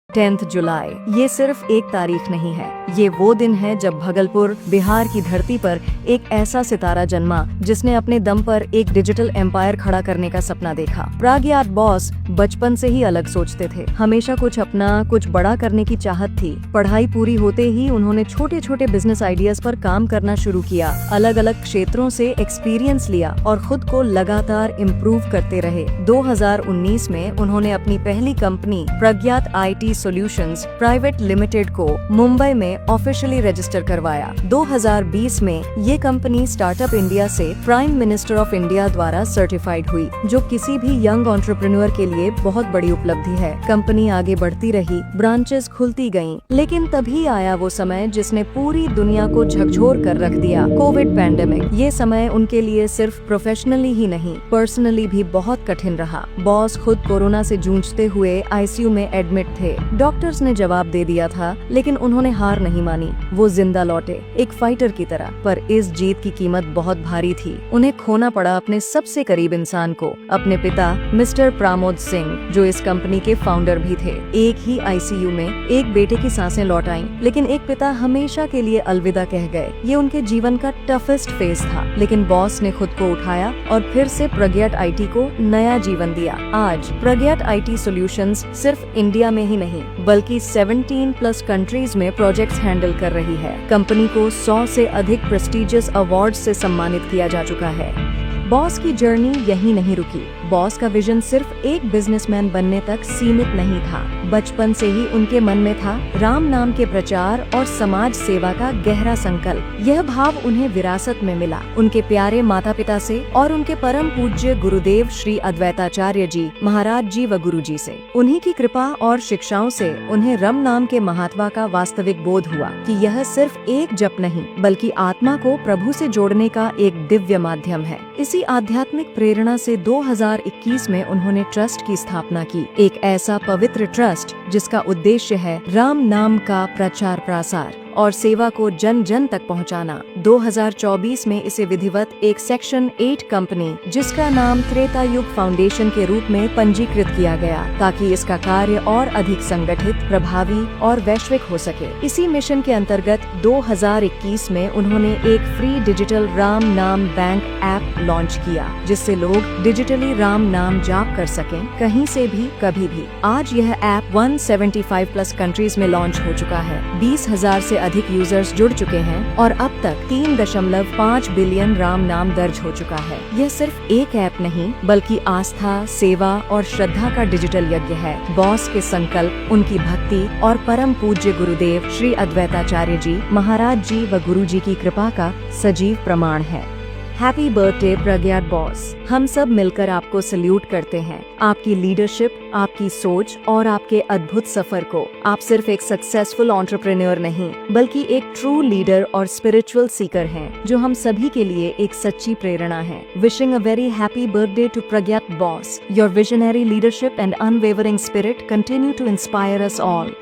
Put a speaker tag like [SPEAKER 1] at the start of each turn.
[SPEAKER 1] 10 जुलाई ये सिर्फ एक तारीख नहीं है, ये वो दिन है जब भागलपुर बिहार की धरती पर एक ऐसा सितारा जन्मा जिसने अपने दम पर एक डिजिटल एम्पायर खड़ा करने का सपना देखा। प्रज्ञात बॉस बचपन से ही अलग सोचते थे, हमेशा कुछ अपना कुछ बड़ा करने की चाहत थी। पढ़ाई पूरी होते ही उन्होंने छोटे छोटे बिजनेस आइडियाज पर काम करना शुरू किया, अलग अलग क्षेत्रों से एक्सपीरियंस लिया और खुद को लगातार इम्प्रूव करते रहे। 2019 में उन्होंने अपनी पहली company Pragyat IT solutions private limited को मुंबई में ऑफिशियली रजिस्टर करवाया। 2020 में ये कंपनी स्टार्टअप इंडिया से प्राइम मिनिस्टर ऑफ इंडिया द्वारा सर्टिफाइड हुई, जो किसी भी यंग एंटरप्रेन्योर के लिए बहुत बड़ी उपलब्धि है। कंपनी आगे बढ़ती रही, ब्रांचेस खुलती गयीं, लेकिन तभी आया वो समय जिसने पूरी दुनिया को झकझोर कर रख दिया, कोविड पैंडेमिक। ये समय उनके लिए सिर्फ प्रोफेशनली ही नहीं, पर्सनली भी बहुत कठिन रहा। बॉस खुद कोरोना से जूझते हुए ICU में एडमिट थे। डॉक्टर्स ने जवाब दे दिया था, लेकिन उन्होंने हार नहीं मानी। वो जिंदा लौटे, एक फाइटर की तरह। पर इस जीत की कीमत बहुत भारी थी। उन्हें खोना पड़ा अपने सबसे करीब इंसान को, अपने पिता मिस्टर प्रमोद सिंह, जो इस कंपनी के फाउंडर भी थे। एक ही ICU में एक बेटे की सांसें लौट आईं, लेकिन एक पिता हमेशा के लिए अलविदा कह गए। ये उनके जीवन का टफेस्ट फेज था, लेकिन बॉस ने खुद को उठाया और फिर से प्रज्ञात IT को नया जीवन दिया। आज प्रज्ञात IT सॉल्यूशंस सिर्फ इंडिया में ही नहीं, बल्कि 17+ कंट्रीज में प्रोजेक्ट्स हैंडल कर रही है। कंपनी को 100 से अधिक प्रेस्टिजियस अवार्ड से सम्मानित किया जा चुका है। बॉस की जर्नी यहीं नहीं रुकी। बॉस का विजन सिर्फ एक बिजनेसमैन बनने तक सीमित नहीं था। बचपन से ही उनके मन में था राम नाम के प्रचार और समाज सेवा का गहरा संकल्प। यह भाव उन्हें विरासत में मिला, उनके प्यारे माता पिता से और उनके परम पूज्य गुरुदेव श्री अद्वैताचार्य जी महाराज जी व गुरु जी से। उन्हीं की कृपा और शिक्षाओं से उन्हें राम नाम के महत्व का वास्तविक बोध हुआ कि यह सिर्फ एक जप नहीं, बल्कि आत्मा को प्रभु से जोड़ने का एक दिव्य माध्यम है। इसी आध्यात्मिक प्रेरणा से 2021 में उन्होंने ट्रस्ट की स्थापना की, एक ऐसा पवित्र ट्रस्ट जिसका उद्देश्य है राम नाम का प्रचार प्रसार और सेवा को जन जन तक पहुंचाना। 2024 में इसे विधिवत एक सेक्शन 8 कंपनी, जिसका नाम त्रेता युग फाउंडेशन के रूप में पंजीकृत किया गया, ताकि इसका कार्य और अधिक संगठित, प्रभावी और वैश्विक हो सके। इसी मिशन के अंतर्गत 2021 में उन्होंने एक फ्री डिजिटल राम नाम बैंक ऐप लॉन्च किया, जिससे लोग डिजिटली राम नाम जाप कर सकें, कहीं से भी कभी भी। आज यह ऐप 175+ कंट्रीज में लॉन्च हो चुका है। 20,000 से अधिक यूजर्स जुड़ चुके हैं और अब तक 3.5 बिलियन राम नाम दर्ज हो चुका है। यह सिर्फ एक ऐप नहीं, बल्कि आस्था, सेवा और श्रद्धा का डिजिटल यज्ञ है। बॉस के संकल्प, उनकी भक्ति और परम पूज्य गुरुदेव श्री अद्वैताचार्य जी महाराज जी व गुरु जी की कृपा का सजीव प्रमाण है। Happy birthday Pragyat boss. हम सब मिलकर आपको सल्यूट करते हैं, आपकी लीडरशिप, आपकी सोच और आपके अद्भुत सफर को। आप सिर्फ एक सक्सेसफुल एंटरप्रेन्योर नहीं, बल्कि एक ट्रू लीडर और स्पिरिचुअल सीकर हैं, जो हम सभी के लिए एक सच्ची प्रेरणा है। Wishing a very happy birthday to Pragyat boss. Your visionary leadership and unwavering spirit continue to inspire us all.